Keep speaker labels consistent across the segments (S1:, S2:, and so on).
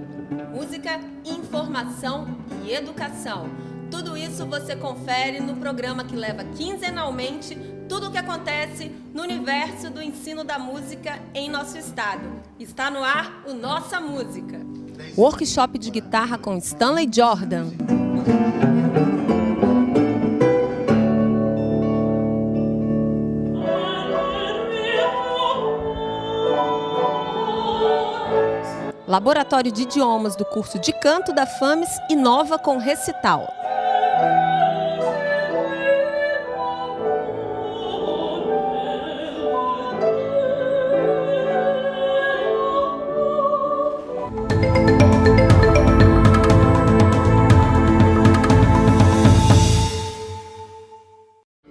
S1: Música, informação e educação. Tudo isso você confere no programa que leva quinzenalmente tudo o que acontece no universo do ensino da música em nosso estado. Está no ar o Nossa Música. Workshop de guitarra com Stanley Jordan. Laboratório de Idiomas do curso de canto da FAMES inova com recital.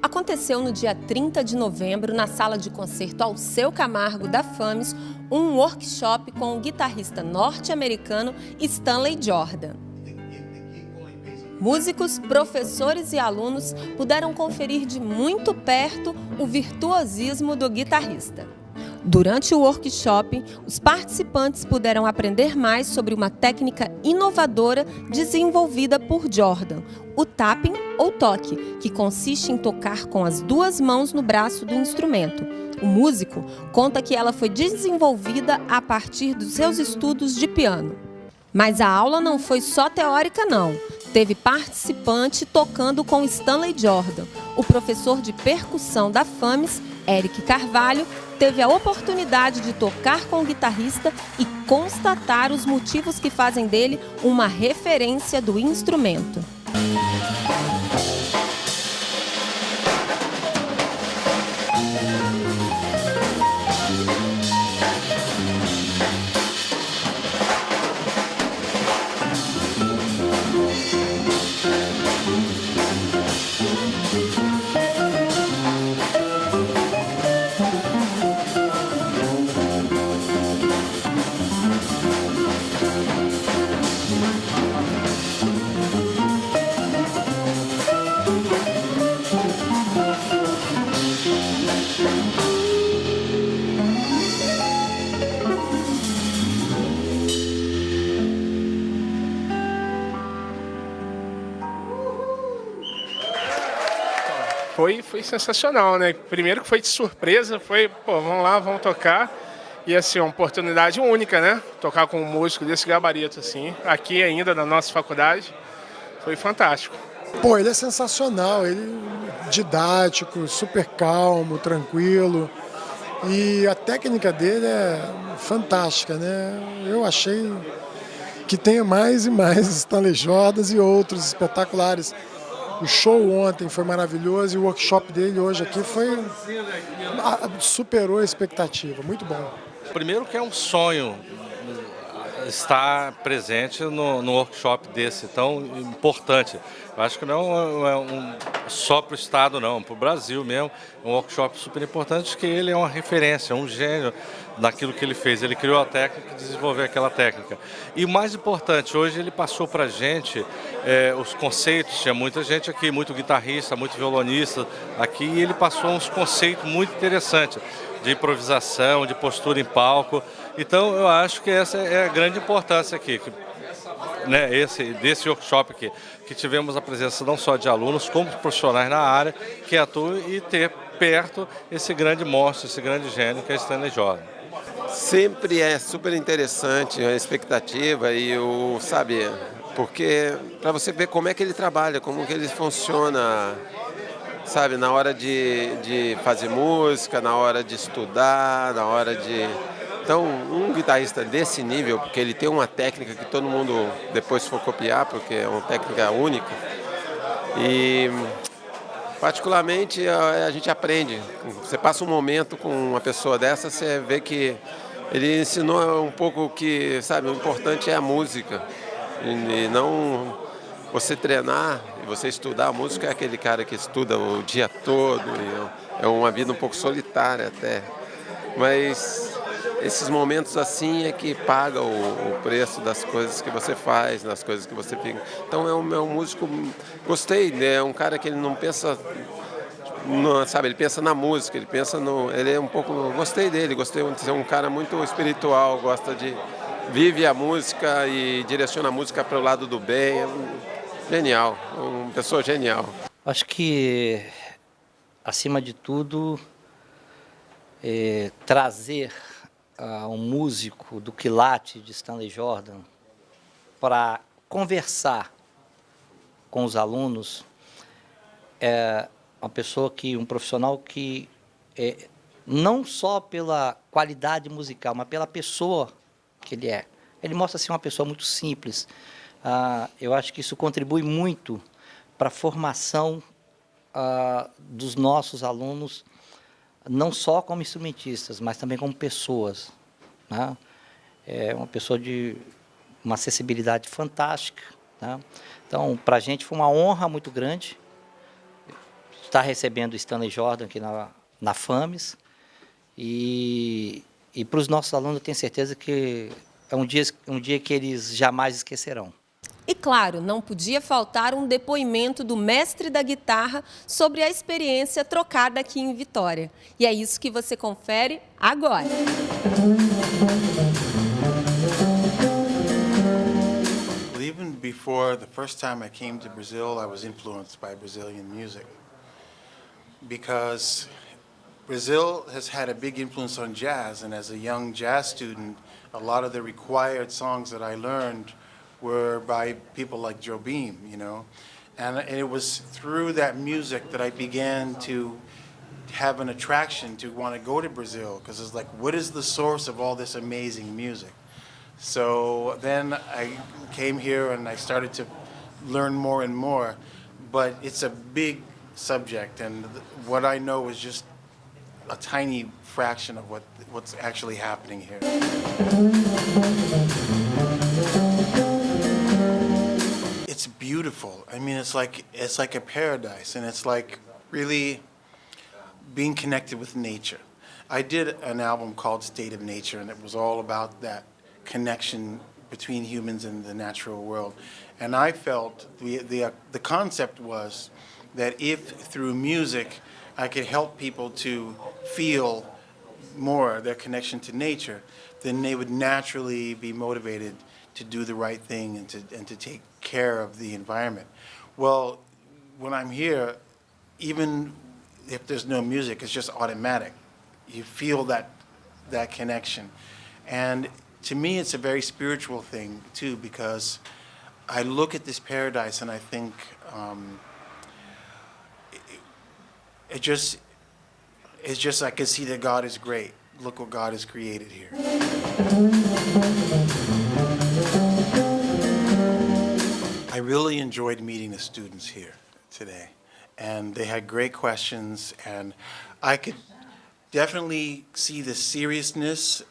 S1: Aconteceu no dia 30 de novembro, na sala de concerto Alceu Camargo da FAMES, um workshop com o guitarrista norte-americano Stanley Jordan. Músicos, professores e alunos puderam conferir de muito perto o virtuosismo do guitarrista. Durante o workshop, os participantes puderam aprender mais sobre uma técnica inovadora desenvolvida por Jordan, o tapping ou toque, que consiste em tocar com as duas mãos no braço do instrumento. O músico conta que ela foi desenvolvida a partir dos seus estudos de piano. Mas a aula não foi só teórica, não. Teve participante tocando com Stanley Jordan. O professor de percussão da FAMES, Eric Carvalho, teve a oportunidade de tocar com o guitarrista e constatar os motivos que fazem dele uma referência do instrumento.
S2: Foi sensacional, né? Primeiro que foi de surpresa, vamos lá, vamos tocar. E assim, uma oportunidade única, né? Tocar com um músico desse gabarito, assim, aqui ainda na nossa faculdade. Foi fantástico.
S3: Ele é sensacional, ele é didático, super calmo, tranquilo. E a técnica dele é fantástica, né? Eu achei que tenha mais e mais Stanley Jordans e outros espetaculares. O show ontem foi maravilhoso e o workshop dele hoje aqui superou a expectativa, muito bom.
S4: Primeiro que é um sonho estar presente no workshop desse tão importante. Eu acho que não é só para o Estado, não, para o Brasil mesmo. É um workshop super importante, que ele é uma referência, um gênio naquilo que ele fez. Ele criou a técnica e desenvolveu aquela técnica. E o mais importante, hoje ele passou para a gente os conceitos. Tinha muita gente aqui, muito guitarrista, muito violonista aqui, e ele passou uns conceitos muito interessantes de improvisação, de postura em palco. Então eu acho que essa é a grande importância aqui, né, desse workshop aqui, que tivemos a presença não só de alunos, como de profissionais na área que atuam, e ter perto esse grande monstro, esse grande gênio que é Stanley Jordan.
S5: Sempre é super interessante a expectativa porque para você ver como é que ele trabalha, como que ele funciona, sabe, na hora de fazer música, na hora de estudar, na hora de... Então, um guitarrista desse nível, porque ele tem uma técnica que todo mundo depois for copiar, porque é uma técnica única, e particularmente a gente aprende. Você passa um momento com uma pessoa dessa, você vê que ele ensinou um pouco que, sabe, o importante é a música, e não você treinar e você estudar. A música é aquele cara que estuda o dia todo, e é uma vida um pouco solitária até, mas esses momentos assim é que paga o preço das coisas que você faz, das coisas que você fica. Então é um músico, gostei, né? É um cara que ele não pensa, sabe, ele pensa na música, ele é um pouco, gostei dele, gostei de ser um cara muito espiritual, gosta de vive a música e direciona a música para o lado do bem. Genial, uma pessoa genial.
S6: Acho que, acima de tudo, trazer um músico do quilate de Stanley Jordan para conversar com os alunos é um profissional que, não só pela qualidade musical, mas pela pessoa que ele é. Ele mostra ser uma pessoa muito simples. Eu acho que isso contribui muito para a formação dos nossos alunos, não só como instrumentistas, mas também como pessoas, né? É uma pessoa de uma acessibilidade fantástica, né? Então, para a gente foi uma honra muito grande estar recebendo o Stanley Jordan aqui na FAMES. E para os nossos alunos, eu tenho certeza que é um dia que eles jamais esquecerão.
S1: E claro, não podia faltar um depoimento do mestre da guitarra sobre a experiência trocada aqui em Vitória. E é isso que você confere agora.
S7: Even before the first time I came to Brazil, I was influenced by Brazilian music because Brazil has had a big influence on jazz, and as a young jazz student, a lot of the required songs that I learned were by people like Jobim, you know. And it was through that music that I began to have an attraction to want to go to Brazil, because it's like, what is the source of all this amazing music? So then I came here and I started to learn more and more, but it's a big subject, and what I know is just a tiny fraction of what's actually happening here. It's beautiful. I mean, it's like a paradise, and it's like really being connected with nature. I did an album called State of Nature, and it was all about that connection between humans and the natural world. And I felt the concept was that if through music I could help people to feel more their connection to nature, then they would naturally be motivated to do the right thing and to take care of the environment. Well, when I'm here, even if there's no music, it's just automatic. You feel that connection. And to me, it's a very spiritual thing too, because I look at this paradise and I think it's just I can see that God is great. Look what God has created here. I really enjoyed meeting the students here today, and they had great questions, and I could definitely see the seriousness,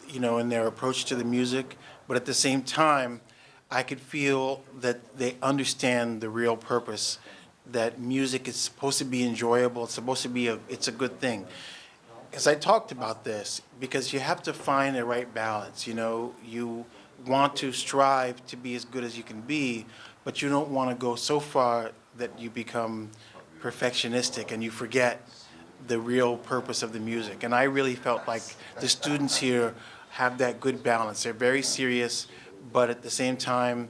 S7: you know, in their approach to the music, but at the same time, I could feel that they understand the real purpose, that music is supposed to be enjoyable, it's supposed to be it's a good thing. As I talked about this, because you have to find the right balance, you know, you want to strive to be as good as you can be, but you don't want to go so far that you become perfectionistic and you forget the real purpose of the music. And I really felt like the students here have that good balance. They're very serious, but at the same time,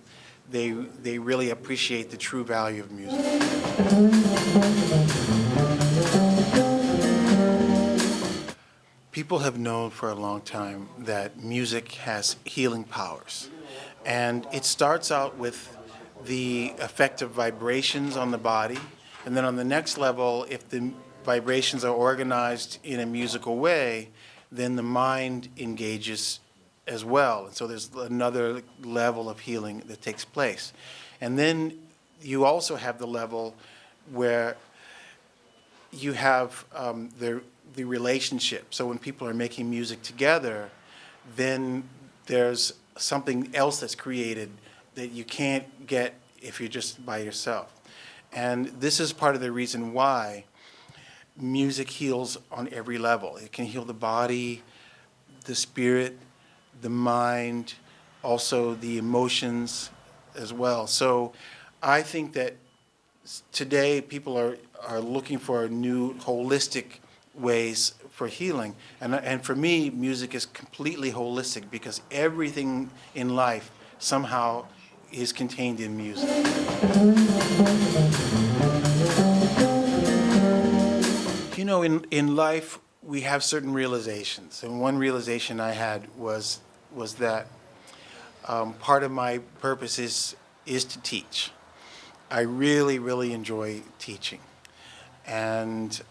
S7: they really appreciate the true value of music. People have known for a long time that music has healing powers. And it starts out with the effect of vibrations on the body. And then on the next level, if the vibrations are organized in a musical way, then the mind engages as well. And so there's another level of healing that takes place. And then you also have the level where you have the relationship. So when people are making music together, then there's something else that's created that you can't get if you're just by yourself. And this is part of the reason why music heals on every level. It can heal the body, the spirit, the mind, also the emotions as well. So I think that today people are looking for new holistic ways for healing. And for me, music is completely holistic because everything in life somehow is contained in music. You know, in life, we have certain realizations. And one realization I had was that part of my purpose is to teach. I really, really enjoy teaching. And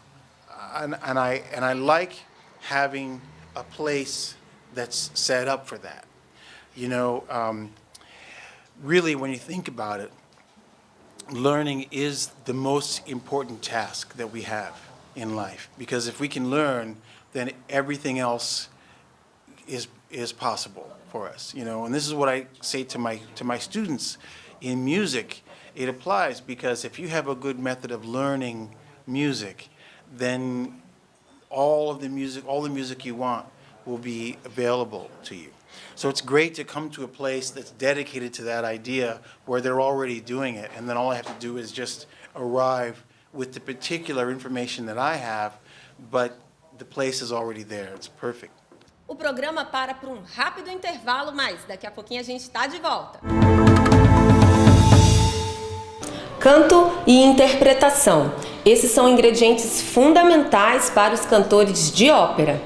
S7: I like having a place that's set up for that. You know, really, when you think about it, learning is the most important task that we have in life. Because if we can learn, then everything else is possible for us. You know, and this is what I say to my students in music. It applies because if you have a good method of learning music, then all the music you want will be available to you. So it's great to come to a place that's dedicated to that idea where they're already doing it, and then all I have to do is just arrive with the particular information that I have, but the place is already there. It's perfect.
S1: O programa para um rápido intervalo, mas daqui a pouquinho a gente está de volta. Canto e interpretação. Esses são ingredientes fundamentais para os cantores de ópera.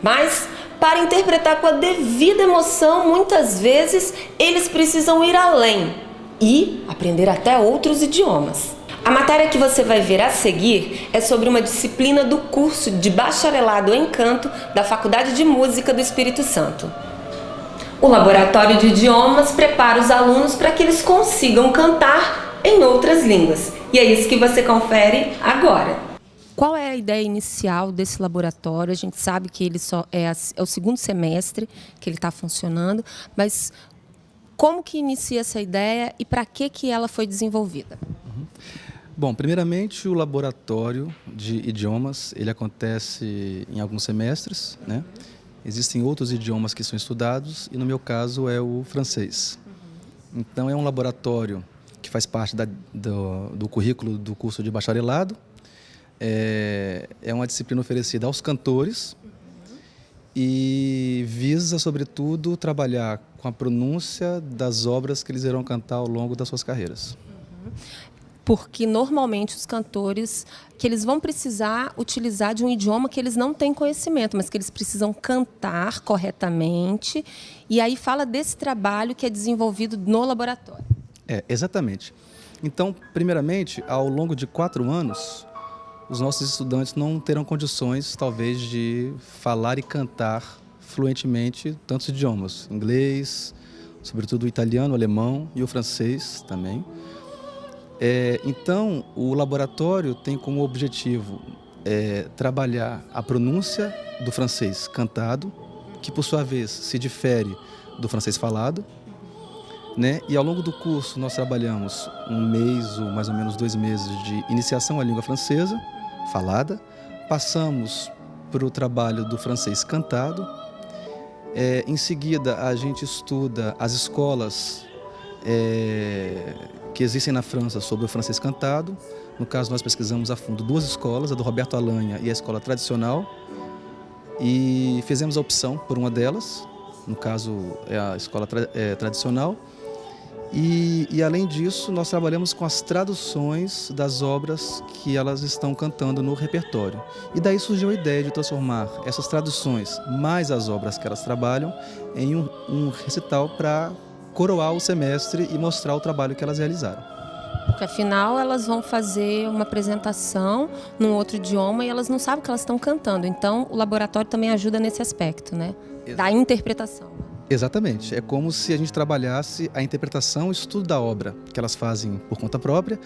S1: Mas, para interpretar com a devida emoção, muitas vezes eles precisam ir além e aprender até outros idiomas. A matéria que você vai ver a seguir é sobre uma disciplina do curso de bacharelado em canto da Faculdade de Música do Espírito Santo. O laboratório de idiomas prepara os alunos para que eles consigam cantar em outras línguas. E é isso que você confere agora. Qual é a ideia inicial desse laboratório? A gente sabe que ele só é o segundo semestre que ele está funcionando, mas como que inicia essa ideia e para que ela foi desenvolvida?
S8: Bom, primeiramente o laboratório de idiomas, ele acontece em alguns semestres, né? Existem outros idiomas que são estudados e no meu caso é o francês. Então é um laboratório que faz parte do currículo do curso de bacharelado. É uma disciplina oferecida aos cantores e visa, sobretudo, trabalhar com a pronúncia das obras que eles irão cantar ao longo das suas carreiras.
S1: Porque normalmente os cantores que eles vão precisar utilizar de um idioma que eles não têm conhecimento, mas que eles precisam cantar corretamente. E aí fala desse trabalho que é desenvolvido no laboratório.
S8: Exatamente. Então, primeiramente, ao longo de 4 anos, os nossos estudantes não terão condições, talvez, de falar e cantar fluentemente tantos idiomas. Inglês, sobretudo o italiano, o alemão e o francês também. Então, o laboratório tem como objetivo trabalhar a pronúncia do francês cantado, que por sua vez se difere do francês falado, né? E ao longo do curso nós trabalhamos 1 mês ou mais ou menos 2 meses de iniciação à língua francesa falada, passamos para o trabalho do francês cantado, em seguida a gente estuda as escolas que existem na França sobre o francês cantado. No caso, nós pesquisamos a fundo 2 escolas, a do Roberto Alanha e a escola tradicional, e fizemos a opção por uma delas, no caso é a escola tradicional, e além disso nós trabalhamos com as traduções das obras que elas estão cantando no repertório. E daí surgiu a ideia de transformar essas traduções mais as obras que elas trabalham em um recital para coroar o semestre e mostrar o trabalho que elas realizaram.
S1: Porque afinal elas vão fazer uma apresentação num outro idioma e elas não sabem o que elas estão cantando. Então o laboratório também ajuda nesse aspecto, né? Da interpretação.
S8: Exatamente. É como se a gente trabalhasse a interpretação, o estudo da obra que elas fazem por conta própria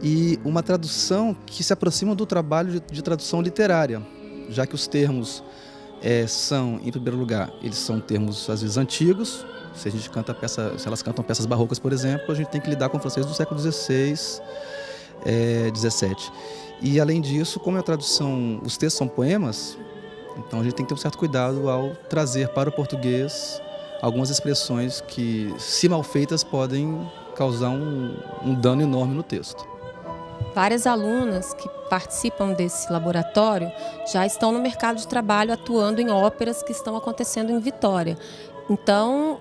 S8: e uma tradução que se aproxima do trabalho de tradução literária, já que os termos são, em primeiro lugar, eles são termos às vezes antigos. Se se elas cantam peças barrocas, por exemplo, a gente tem que lidar com o francês do século XVI, XVII. E além disso, como a tradução, os textos são poemas, então a gente tem que ter um certo cuidado ao trazer para o português algumas expressões que, se mal feitas, podem causar um dano enorme no texto.
S1: Várias alunas que participam desse laboratório já estão no mercado de trabalho atuando em óperas que estão acontecendo em Vitória. Então,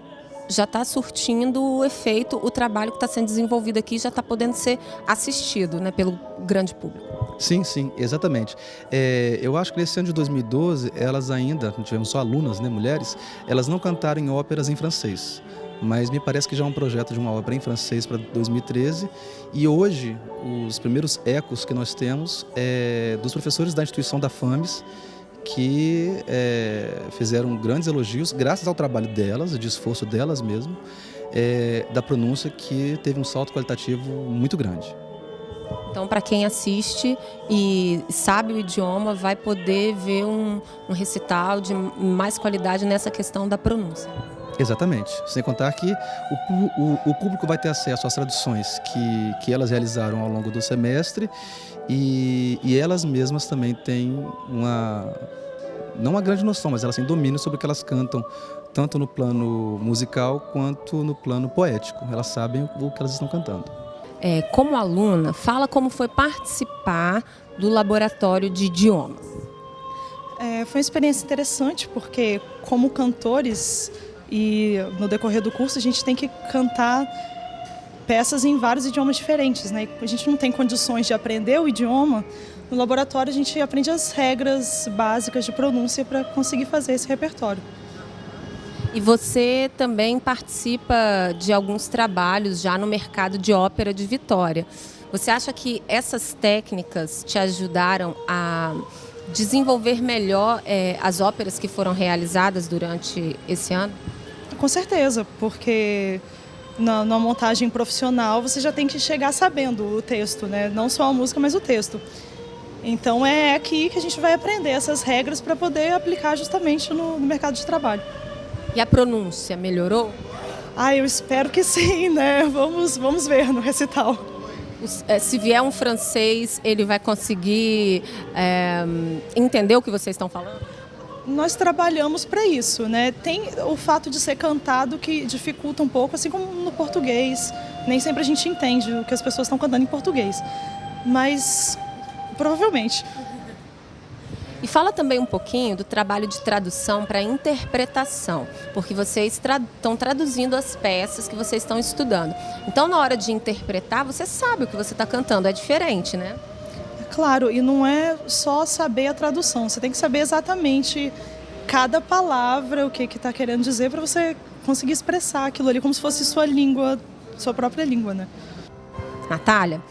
S1: já está surtindo o efeito, o trabalho que está sendo desenvolvido aqui já está podendo ser assistido, né, pelo grande público.
S8: Sim, exatamente. Eu acho que nesse ano de 2012, elas ainda, tivemos só alunas, né, mulheres, elas não cantaram em óperas em francês. Mas me parece que já é um projeto de uma ópera em francês para 2013. E hoje, os primeiros ecos que nós temos é dos professores da instituição da FAMES, que fizeram grandes elogios, graças ao trabalho delas, de esforço delas mesmo, da pronúncia, que teve um salto qualitativo muito grande.
S1: Então, para quem assiste e sabe o idioma, vai poder ver um recital de mais qualidade nessa questão da pronúncia.
S8: Exatamente. Sem contar que o público vai ter acesso às traduções que elas realizaram ao longo do semestre e elas mesmas também têm não uma grande noção, mas elas têm domínio sobre o que elas cantam, tanto no plano musical quanto no plano poético. Elas sabem o que elas estão cantando.
S1: Como aluna, fala como foi participar do laboratório de idiomas.
S9: Foi uma experiência interessante, porque como cantores e no decorrer do curso a gente tem que cantar peças em vários idiomas diferentes, né? A gente não tem condições de aprender o idioma. No laboratório a gente aprende as regras básicas de pronúncia para conseguir fazer esse repertório.
S1: E você também participa de alguns trabalhos já no mercado de ópera de Vitória. Você acha que essas técnicas te ajudaram a desenvolver melhor as óperas que foram realizadas durante esse ano?
S9: Com certeza, porque na montagem profissional você já tem que chegar sabendo o texto, né? Não só a música, mas o texto. Então é aqui que a gente vai aprender essas regras para poder aplicar justamente no mercado de trabalho.
S1: E a pronúncia melhorou?
S9: Eu espero que sim, né? Vamos ver no recital.
S1: Se vier um francês, ele vai conseguir entender o que vocês estão falando?
S9: Nós trabalhamos para isso, né? Tem o fato de ser cantado que dificulta um pouco, assim como no português. Nem sempre a gente entende o que as pessoas estão cantando em português, mas provavelmente.
S1: E fala também um pouquinho do trabalho de tradução para interpretação, porque vocês estão traduzindo as peças que vocês estão estudando. Então, na hora de interpretar, você sabe o que você está cantando, é diferente, né?
S9: Claro, e não é só saber a tradução, você tem que saber exatamente cada palavra, o que está querendo dizer, para você conseguir expressar aquilo ali como se fosse sua língua, sua própria língua, né?
S1: Natália,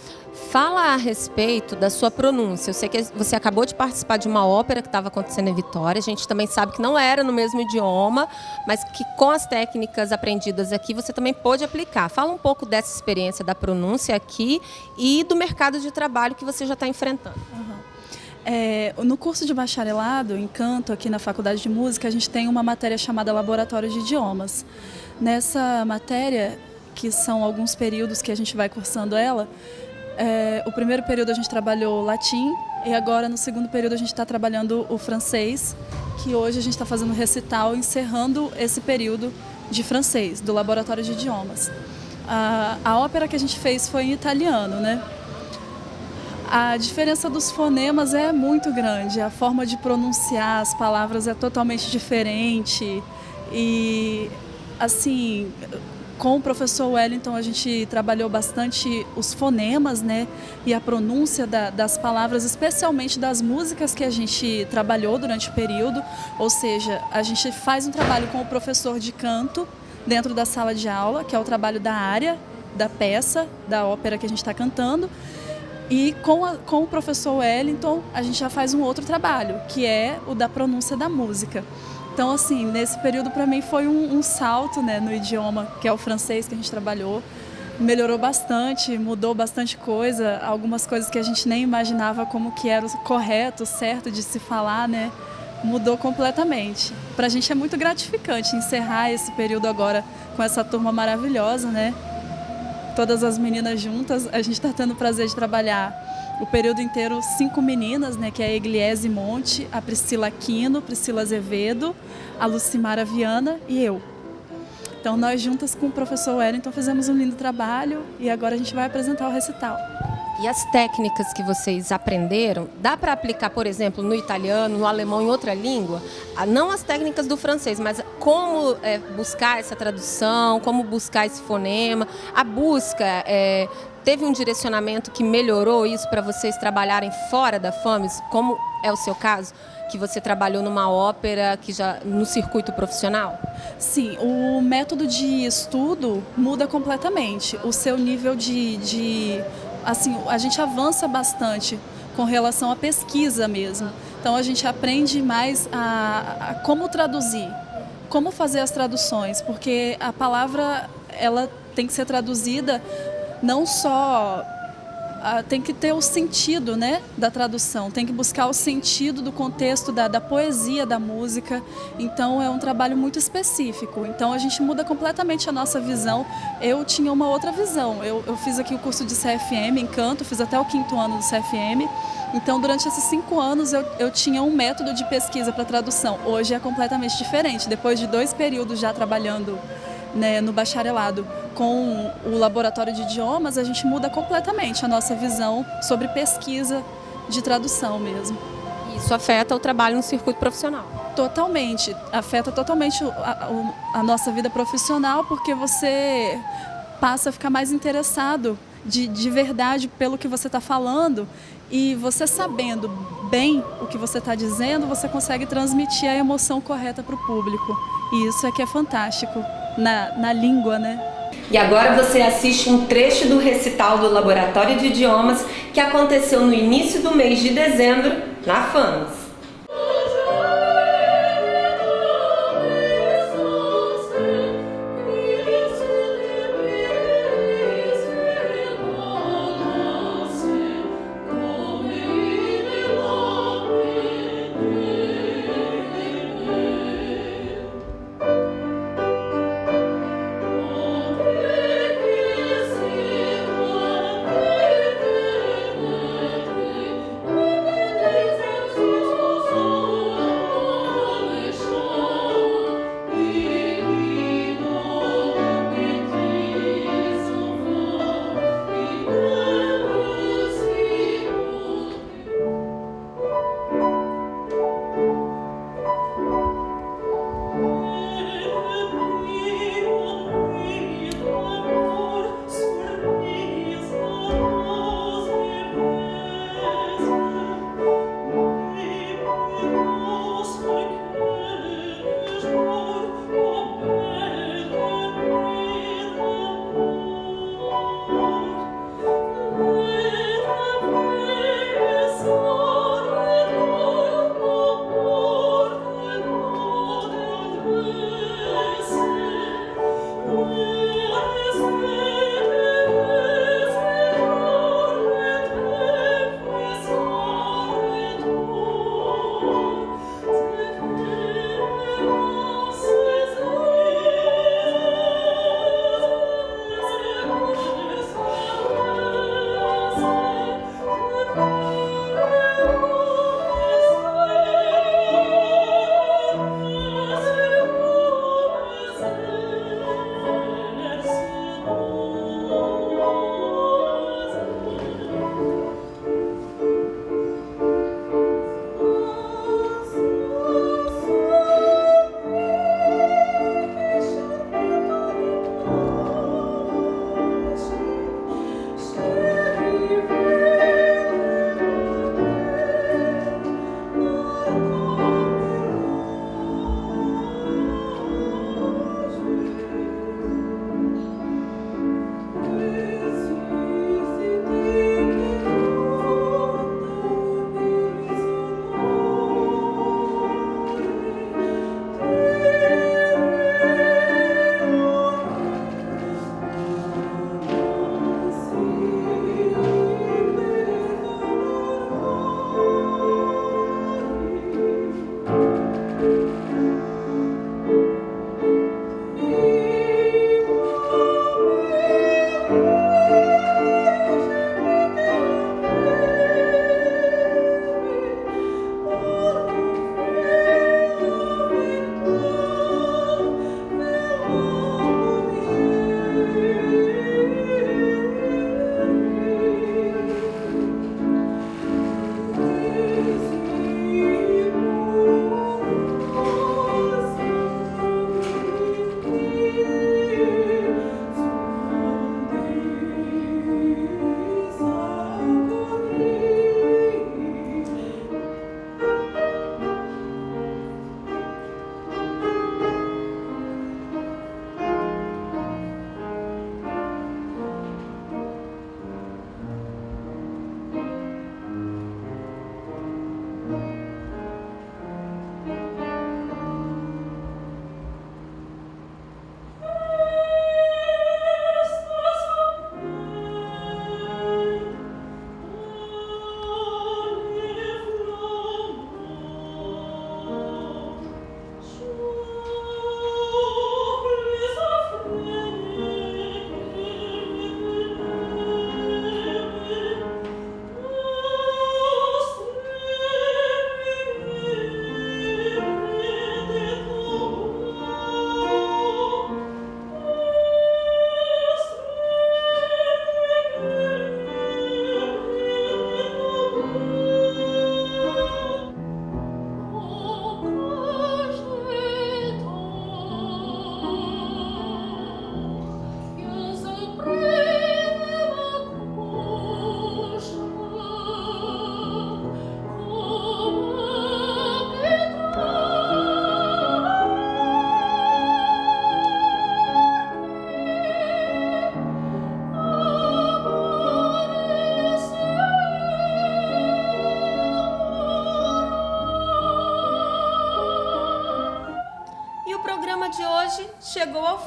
S1: fala a respeito da sua pronúncia. Eu sei que você acabou de participar de uma ópera que estava acontecendo em Vitória. A gente também sabe que não era no mesmo idioma, mas que com as técnicas aprendidas aqui você também pôde aplicar. Fala um pouco dessa experiência da pronúncia aqui e do mercado de trabalho que você já está enfrentando.
S10: No curso de bacharelado em canto, aqui na Faculdade de Música, a gente tem uma matéria chamada Laboratório de Idiomas. Nessa matéria, que são alguns períodos que a gente vai cursando ela, o primeiro período a gente trabalhou latim e agora no segundo período a gente está trabalhando o francês, que hoje a gente está fazendo recital encerrando esse período de francês, do Laboratório de Idiomas. A ópera que a gente fez foi em italiano, né? A diferença dos fonemas é muito grande, a forma de pronunciar as palavras é totalmente diferente e, assim, com o professor Wellington a gente trabalhou bastante os fonemas, né, e a pronúncia das palavras, especialmente das músicas que a gente trabalhou durante o período, ou seja, a gente faz um trabalho com o professor de canto dentro da sala de aula, que é o trabalho da área, da peça, da ópera que a gente está cantando, e com o professor Wellington a gente já faz um outro trabalho, que é o da pronúncia da música. Então, assim, nesse período para mim foi um salto, né, no idioma, que é o francês que a gente trabalhou. Melhorou bastante, mudou bastante coisa, algumas coisas que a gente nem imaginava como que era o correto, o certo de se falar, né, mudou completamente. Para a gente é muito gratificante encerrar esse período agora com essa turma maravilhosa, né? Todas as meninas juntas, a gente está tendo o prazer de trabalhar o período inteiro 5 meninas, né, que é a Egliese Monte, a Priscila Aquino, Priscila Azevedo, a Lucimara Viana e eu. Então nós juntas com o professor Wellington fizemos um lindo trabalho e agora a gente vai apresentar o recital.
S1: E as técnicas que vocês aprenderam, dá para aplicar, por exemplo, no italiano, no alemão, em outra língua? Não as técnicas do francês, mas como buscar essa tradução, como buscar esse fonema. A busca, teve um direcionamento que melhorou isso para vocês trabalharem fora da FAMES, como é o seu caso? Que você trabalhou numa ópera que já no circuito profissional?
S10: Sim, o método de estudo muda completamente. O seu nível assim, a gente avança bastante com relação à pesquisa mesmo. Então a gente aprende mais a como traduzir, como fazer as traduções, porque a palavra ela tem que ser traduzida não só tem que ter o sentido, né, da tradução, tem que buscar o sentido do contexto da poesia da música, então é um trabalho muito específico, então a gente muda completamente a nossa visão. Eu tinha uma outra visão, eu fiz aqui o curso de CFM em canto, fiz até o 5º ano do CFM, então durante esses 5 anos eu tinha um método de pesquisa para tradução, hoje é completamente diferente, depois de 2 períodos já trabalhando, né, no bacharelado com o laboratório de idiomas, a gente muda completamente a nossa visão sobre pesquisa de tradução mesmo.
S1: Isso afeta o trabalho no circuito profissional?
S10: Totalmente, afeta totalmente a nossa vida profissional, porque você passa a ficar mais interessado de verdade pelo que você está falando, e você sabendo bem o que você está dizendo, você consegue transmitir a emoção correta para o público. E isso é que é fantástico na língua, né?
S1: E agora você assiste um trecho do recital do Laboratório de Idiomas que aconteceu no início do mês de dezembro na FAMES.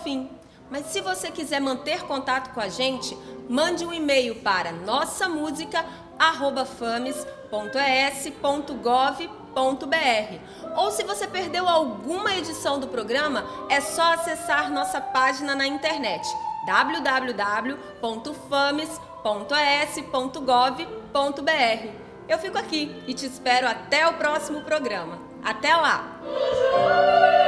S1: fim. Mas se você quiser manter contato com a gente, mande um e-mail para nossamusica@fames.es.gov.br. Ou se você perdeu alguma edição do programa, é só acessar nossa página na internet www.fames.es.gov.br. Eu fico aqui e te espero até o próximo programa. Até lá!